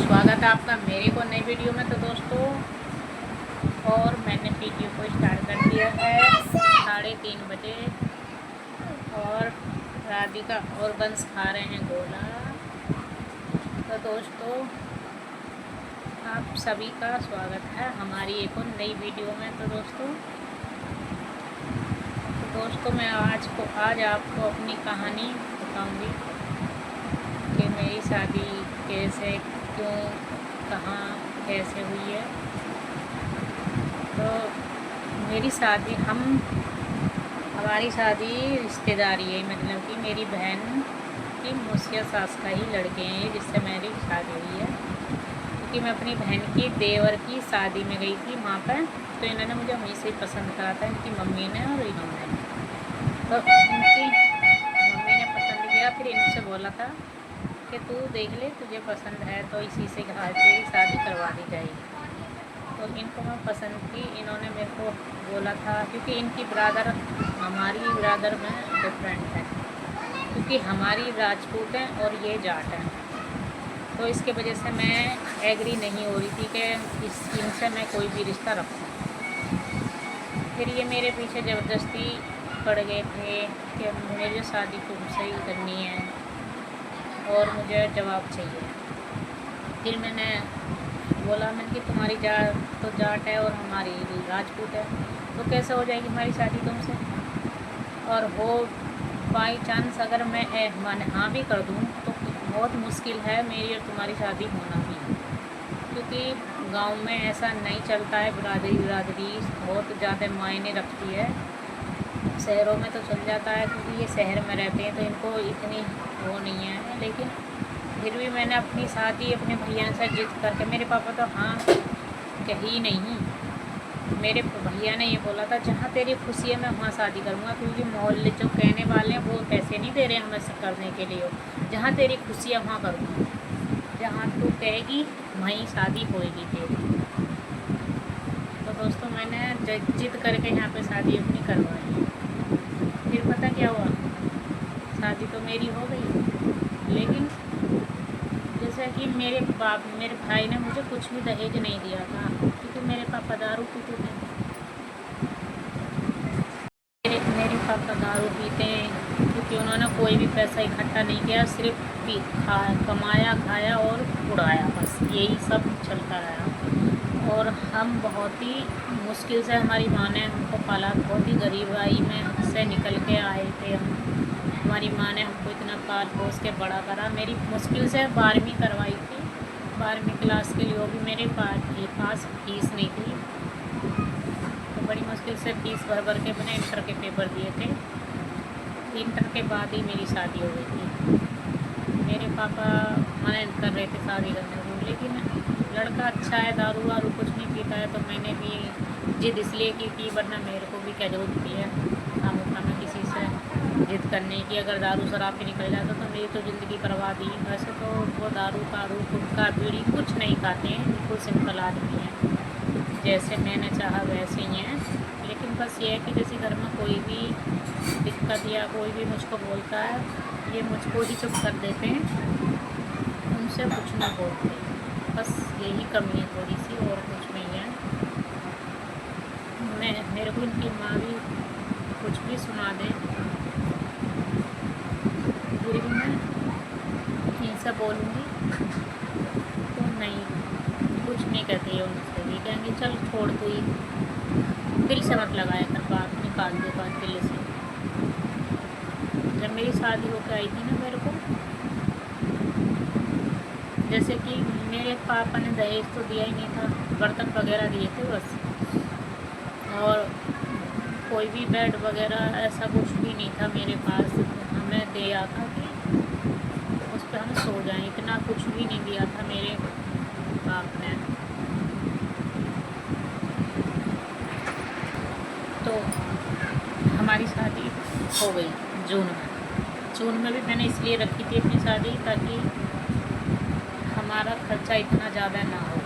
स्वागत है आपका मेरे को नई वीडियो में। तो दोस्तों, और मैंने वीडियो को स्टार्ट कर दिया है 3:30 बजे। और राधिका और बंस खा रहे हैं गोला। तो दोस्तों, आप सभी का स्वागत है हमारी एक और नई वीडियो में। तो दोस्तों मैं आज आपको अपनी कहानी बताऊंगी कि मेरी शादी कैसे, क्यों, कहाँ, कैसे हुई है। तो हमारी शादी रिश्तेदारी है, मतलब कि मेरी बहन की मुझसे सास का ही लड़के हैं जिससे मेरी शादी हुई है। क्योंकि मैं अपनी बहन की देवर की शादी में गई थी वहाँ पर, तो इन्होंने मुझे वहीं से पसंद करा था, इनकी मम्मी ने और इन्होंने। तो इनकी मम्मी ने पसंद किया, फिर इनसे बोला था कि तू देख ले, तुझे पसंद है तो इसी से तेरी शादी करवा दी जाएगी। तो इनको मैं पसंद की, इन्होंने मेरे को बोला था, क्योंकि इनकी ब्रादर हमारी ब्रादर में डिफरेंट है, क्योंकि हमारी राजपूत है और ये जाट है। तो इसके वजह से मैं एग्री नहीं हो रही थी कि इनसे मैं कोई भी रिश्ता रखूँ। फिर ये मेरे पीछे ज़बरदस्ती पड़ गए थे कि मुझे शादी तुमसे ही करनी है और मुझे जवाब चाहिए। फिर मैंने बोला, मैंने कि तुम्हारी जाट है और हमारी राजपूत है, तो कैसे हो जाएगी हमारी शादी तुमसे। और हो बाई चांस अगर मैं माने हाँ भी कर दूँ तो बहुत मुश्किल है मेरी और तुम्हारी शादी होना भी, क्योंकि गांव में ऐसा नहीं चलता है। बिरादरी बहुत ज़्यादा मायने रखती है। शहरों में तो चल जाता है क्योंकि ये शहर में रहते हैं तो इनको इतनी वो नहीं है। लेकिन फिर भी मैंने अपनी शादी अपने भैया से जिद करके, मेरे पापा तो हाँ कही नहीं, मेरे भैया ने ये बोला था जहाँ तेरी खुशी है मैं वहाँ शादी करूँगा, क्योंकि मोहल्ले जो कहने वाले हैं वो पैसे नहीं दे रहे हैं हमें करने के लिए। जहाँ तेरी खुशी है वहाँ करूँगा, जहाँ तू कहेगी वहीं शादी होएगी तेरी। तो दोस्तों मैंने जिद करके यहाँ पे शादी अपनी करवाई। फिर पता क्या हुआ, शादी तो मेरी हो गई, लेकिन जैसा कि मेरे भाई ने मुझे कुछ भी दहेज नहीं दिया था, क्योंकि मेरे पापा दारू पीते थे। मेरे पापा दारू पीते हैं क्योंकि उन्होंने कोई भी पैसा इकट्ठा नहीं किया, सिर्फ कमाया, खाया और उड़ाया, बस यही सब चलता रहा। और हम बहुत ही मुश्किल से, हमारी माँ ने हमको पाला, बहुत ही गरीबाई में से निकल के आए थे हम। हमारी माँ ने हमको इतना पाल पोस के बड़ा करा। मेरी मुश्किल से 12वीं करवाई थी, 12वीं क्लास के लिए, वो भी मेरे पास फीस नहीं थी। तो बड़ी मुश्किल से फीस भर के मैंने इंटर के पेपर दिए थे। इंटर के बाद ही मेरी शादी हो गई थी। मेरे पापा मना कर रहे थे शादी करने को, लेकिन लड़का अच्छा है, दारू वारू कुछ नहीं पीता है, तो मैंने भी जिद इसलिए की थी, वरना मेरे को भी क्या जरूरत थी है मैं किसी से जिद करने की। अगर दारू शराब पे निकल जाता तो मेरी तो ज़िंदगी करवा दी। वैसे तो वो दारू गुटखा बीड़ी कुछ नहीं खाते हैं, बिल्कुल सिंपल आदमी है, जैसे मैंने चाहा वैसे ही हैं। लेकिन बस ये है कि जैसे घर में कोई भी दिक्कत या कोई भी मुझको बोलता है, ये मुझको ही चुप कर देते हैं, उनसे कुछ नहीं बोलते। बस यही कमी है थोड़ी सी, और कुछ नहीं है। मेरे को इनकी माँ भी कुछ भी सुना दे, फिर भी मैं इनसे बोलूँगी तो नहीं, कुछ नहीं कहती है उनसे भी, कहेंगे चल छोड़ तू ही, दिल से मत लगाया कर, बात निकाल दे बात दिल से। जब मेरी शादी होकर आई थी ना, मेरे को जैसे कि मेरे पापा ने दहेज तो दिया ही नहीं था, बर्तन वगैरह दिए थे बस, और कोई भी बेड वगैरह ऐसा कुछ भी नहीं था मेरे पास। हमें दिया था कि उस पर हम सो जाएं, इतना कुछ भी नहीं दिया था मेरे बाप ने। तो हमारी शादी हो गई जून में भी मैंने इसलिए रखी थी अपनी शादी, ताकि हमारा खर्चा इतना ज़्यादा ना हो।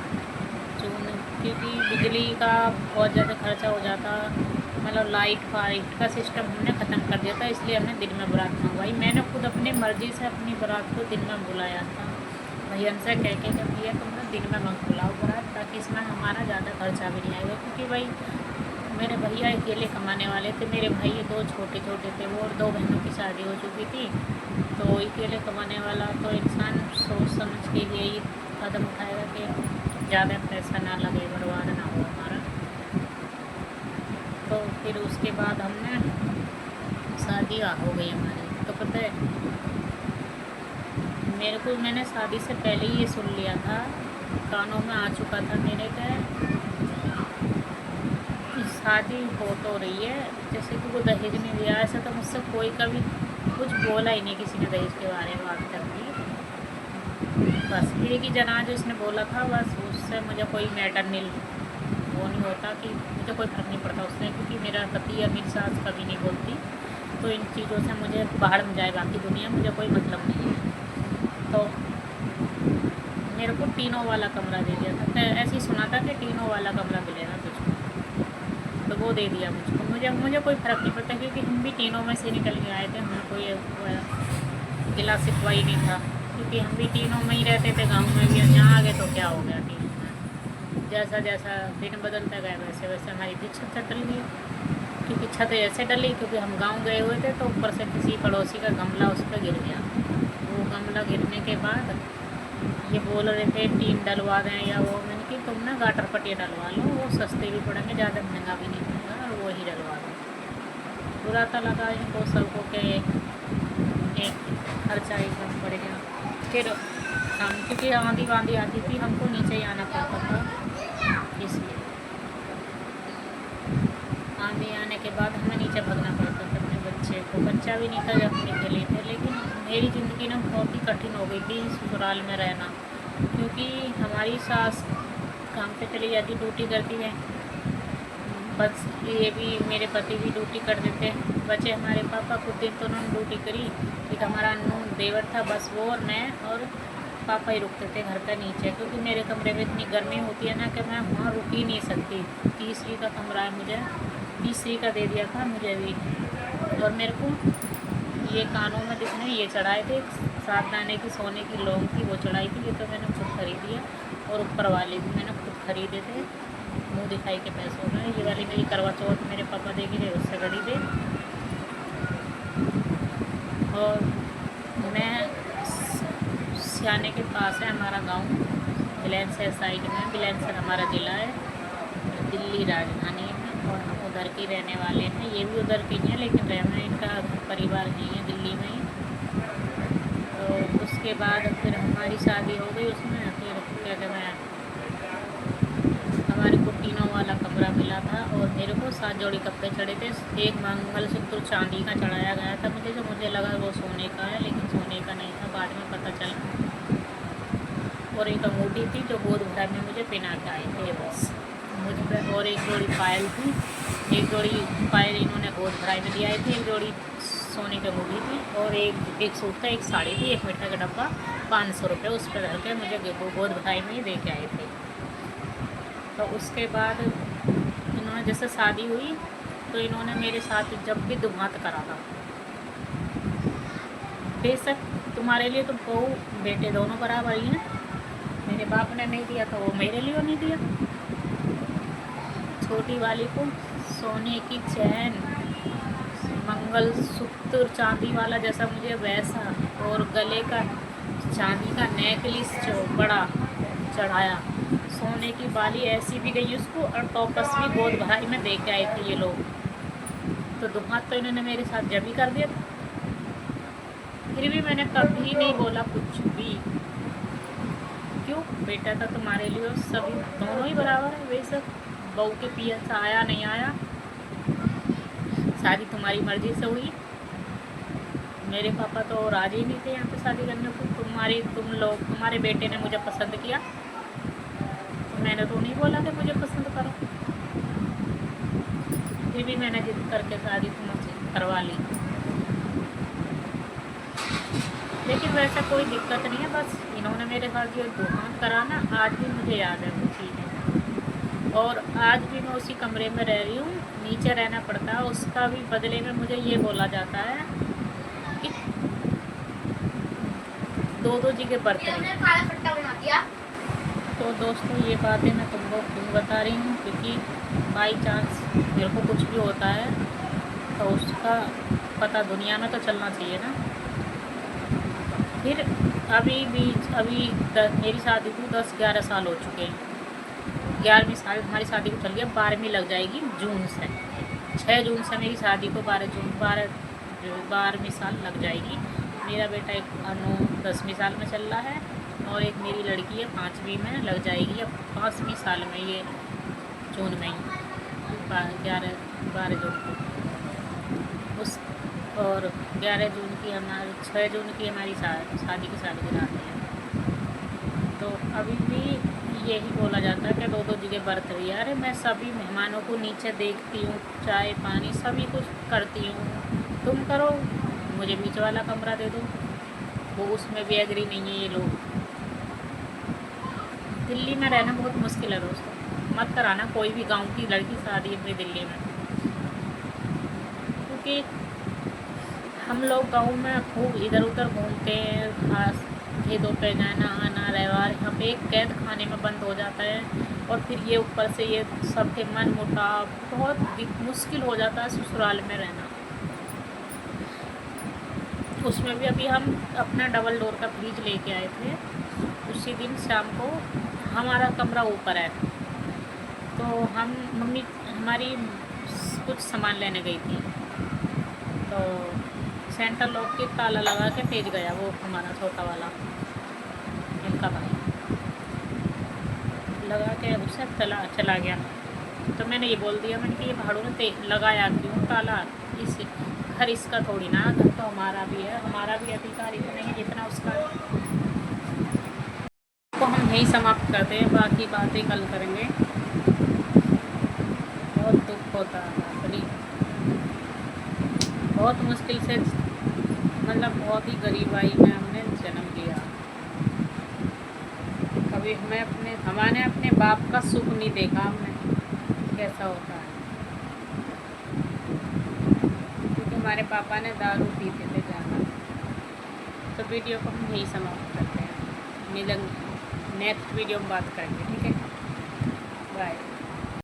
क्योंकि बिजली का बहुत ज़्यादा खर्चा हो जाता, मतलब लाइट का सिस्टम हमने ख़त्म कर दिया था, इसलिए हमने दिन में बारात मंगवाई। मैंने खुद अपनी मर्ज़ी से अपनी बारात को दिन में बुलाया था। भैया से कह के कि भैया तुम ना दिन में मत बुलाओ बारात, ताकि इसमें हमारा ज़्यादा खर्चा भी नहीं आएगा, क्योंकि भाई मेरे भैया अकेले कमाने वाले थे, मेरे भाई 2 छोटे छोटे थे वो, और 2 बहनों की शादी हो चुकी थी, तो अकेले कमाने वाला तो इंसान सोच समझ के यही कदम उठाएगा कि ज़्यादा पैसा ना लगे, बर्बाद ना हो हमारा। तो फिर उसके बाद हमने शादी हो गई हमारी। तो पता है मेरे को, मैंने शादी से पहले ही ये सुन लिया था, कानों में आ चुका था मेरे के शादी हो तो रही है, जैसे कि वो दहेज नहीं दिया, ऐसा तो मुझसे कोई कभी कुछ बोला ही नहीं किसी ने दहेज के बारे में आज तक भी। बस एक ही जना जो इसने बोला था, बस उससे मुझे कोई मैटर नहीं, वो नहीं होता कि मुझे कोई फर्क नहीं पड़ता उससे, क्योंकि मेरा पति या मेरी सास कभी नहीं बोलती, तो इन चीज़ों से मुझे बाहर में जाए बाकी दुनिया, मुझे कोई मतलब नहीं है। तो मेरे को टीनों वाला कमरा दे दिया था, तो ऐसे ही सुना था कि टीनों वाला कमरा मिलेगा तुझको, तो वो दे दिया मुझको। मुझे कोई फ़र्क नहीं पड़ता, क्योंकि हम भी टीनों में से निकल के आए थे, हमें कोई गिला शिकवा ही नहीं था, क्योंकि हम भी टीनों में ही रहते थे गाँव में भी। यहाँ आ गए तो क्या हो गया, टीनों में जैसा जैसा दिन बदलता गया वैसे वैसे हमारी भी छत डल गई, क्योंकि छत ऐसे डली क्योंकि हम गाँव गए हुए थे, तो ऊपर से किसी पड़ोसी का गमला उस पर गिर गया। वो गमला गिरने के बाद ये बोल रहे थे टीन डलवा दें या वो, मैंने कि तुम ना गाटर पट्टी डलवा लो, वो सस्ते भी पड़ेंगे, ज़्यादा महंगा भी नहीं पड़ेगा, और वो ही डलवा दो। बुरा तो लगा इनको सबको के एक खर्चा एकदम पड़ गया। फिर हम, क्योंकि आंधी वांधी आती थी, हमको नीचे ही आना पड़ता था, इसलिए आंधी आने के बाद हमें नीचे भागना पड़ता था। अपने बच्चे को, बच्चा भी नहीं था जब अपने के लिए थे, लेकिन मेरी ज़िंदगी ना बहुत ही कठिन हो गई थी ससुराल में रहना, क्योंकि हमारी सास काम पे चली जाती, ड्यूटी करती है, बस ये भी मेरे पति भी ड्यूटी कर देते हैं, बच्चे हमारे पापा खुद दिन तो उन्होंने ड्यूटी करी, एक हमारा नून देवर था, बस वो और मैं और पापा ही रुकते थे घर पे नीचे, क्योंकि मेरे कमरे में इतनी गर्मी होती है ना कि मैं वहाँ रुक ही नहीं सकती। तीसरी का कमरा है मुझे, तीसरी का दे दिया था मुझे भी। और मेरे को ये कानों में दिखने ये चढ़ाए थे, 7 दाने की सोने की लौंग थी, वो चढ़ाई थी, ये तो मैंने खुद खरीदी है, और ऊपर वाले भी मैंने खुद खरीदे थे मुँह दिखाई के पैसों में। ये वाली मेरी करवा चौथ मेरे पापा दे गए, उससे खरीदे। और मैं सियाने के पास है हमारा गांव, बिलैंसर साइड में, बिलैंसर हमारा ज़िला है, दिल्ली राजधानी है, और हम उधर के रहने वाले हैं। ये भी उधर के ही हैं, लेकिन रहना इनका परिवार नहीं है, दिल्ली में ही। तो उसके बाद फिर हमारी शादी हो गई उसमें, फिर क्या कहते हैं, हमारे को टीनों वाला कमरा मिला था, और मेरे को 7 जोड़ी कपड़े चढ़े थे। एक मंगलसूत्र चांदी का चढ़ाया गया था मुझे, जो मुझे लगा वो सोने का है, लेकिन सोने का नहीं था, बाद में पता चला। और एक अंगूठी थी जो गोद भराई में मुझे पहना के आए थे बस मुझ पर, और एक जोड़ी पायल थी, एक जोड़ी पायल इन्होंने गोद भराई में दिया थी, एक जोड़ी सोने की अंगूठी थी, और एक सूट था, एक साड़ी थी, एक मिठाई का डब्बा 500 रुपये उस पर धर के मुझे गोद भराई में ही दे के आए थे। तो उसके बाद इन्होंने जैसे शादी हुई तो इन्होंने मेरे साथ जब भी दुमात करा था, बेशक तुम्हारे लिए तो बहू बेटे दोनों बराबर ही हैं, मेरे बाप ने नहीं दिया तो वो मेरे लिए नहीं दिया। छोटी वाली को सोने की चैन, मंगलसूत्र चांदी वाला जैसा मुझे वैसा, और गले का चांदी का नेकलेस जो बड़ा चढ़ाया, सोने की बाली ऐसी भी गई उसको, और टॉपस भी गोद भराई में दे के आए थे ये लोग। तो दुमात तो इन्होंने मेरे साथ जब ही कर दिया था, फिर भी मैंने कभी नहीं बोला कुछ भी। क्यों, बेटा था तुम्हारे लिए, सभी दोनों ही बराबर है, बेशक बहू के पिया से आया नहीं आया, शादी तुम्हारी मर्जी से हुई। मेरे पापा तो राजी नहीं थे यहाँ पे शादी करने को, तुम्हारे बेटे ने मुझे पसंद किया, तो मैंने तो नहीं बोला कि मुझे पसंद करो, फिर भी मैंने जिद करके शादी तुमसे करवा ली। लेकिन वैसा कोई दिक्कत नहीं है, बस इन्होंने मेरे साथ जो दुहान करा ना, आज भी मुझे याद है वो चीज़ें, और आज भी मैं उसी कमरे में रह रही हूँ, नीचे रहना पड़ता है। उसका भी बदले में मुझे ये बोला जाता है कि दो जी के बर्तन। तो दोस्तों ये बातें मैं तुमको क्यों बता रही हूँ, क्योंकि बाई चांस मेरे को कुछ भी होता है तो उसका पता दुनिया में तो चलना चाहिए ना। फिर अभी मेरी शादी को 10-11 साल हो चुके हैं। 11वीं साल हमारी शादी को चल गया, 12वीं लग जाएगी जून से। 6 जून से मेरी शादी को 12वीं साल लग जाएगी। मेरा बेटा एक 10वीं साल में चल रहा है और एक मेरी लड़की है 5वीं में लग जाएगी अब 5वीं साल में, ये जून में ही 12 जून को उस और 11 जून की 6 जून की हमारी शादी की सालगिरह है। तो अभी भी यही बोला जाता है कि दो जगह बर्त रही है। अरे मैं सभी मेहमानों को नीचे देखती हूँ, चाय पानी सभी कुछ करती हूँ, तुम करो, मुझे बीच वाला कमरा दे दो। वो उसमें भी एग्री नहीं है ये लोग। दिल्ली में रहना बहुत मुश्किल है दोस्तों, मत कराना कोई भी गांव की लड़की शादी अपनी दिल्ली में, क्योंकि हम लोग गांव में खूब इधर उधर घूमते हैं, खास खेतों पे जाना आना व्यवहार यहाँ पे एक कैद खाने में बंद हो जाता है। और फिर ये ऊपर से ये सबके मन मुटाव, बहुत मुश्किल हो जाता है ससुराल में रहना। उसमें भी अभी हम अपना डबल डोर का फ्रिज लेके आए थे, उसी दिन शाम को हमारा कमरा ऊपर है, तो हम मम्मी हमारी कुछ सामान लेने गई थी, तो सेंटर लॉक के ताला लगा के तेज गया वो हमारा छोटा वाला इनका भाई, लगा के उससे चला गया। तो मैंने ये बोल दिया, मैंने कि ये भाड़ू ने लगाया क्यों ताला, इस घर इसका थोड़ी ना, घर तो हमारा भी है, हमारा भी अधिकार इतना है जितना उसका है। तो हम यही समाप्त करते हैं, बाकी बातें कल करेंगे। बहुत दुख होता है अपनी, बहुत मुश्किल से, मतलब बहुत ही गरीबाई में हमने जन्म लिया। कभी हमारे अपने बाप का सुख नहीं देखा हमने, कैसा होता है, क्योंकि हमारे पापा ने दारू पीते थे ज़्यादा। तो वीडियो को हम यही समाप्त करते हैं, मिलेंगे नेक्स्ट वीडियो में बात करेंगे, ठीक है, बाय।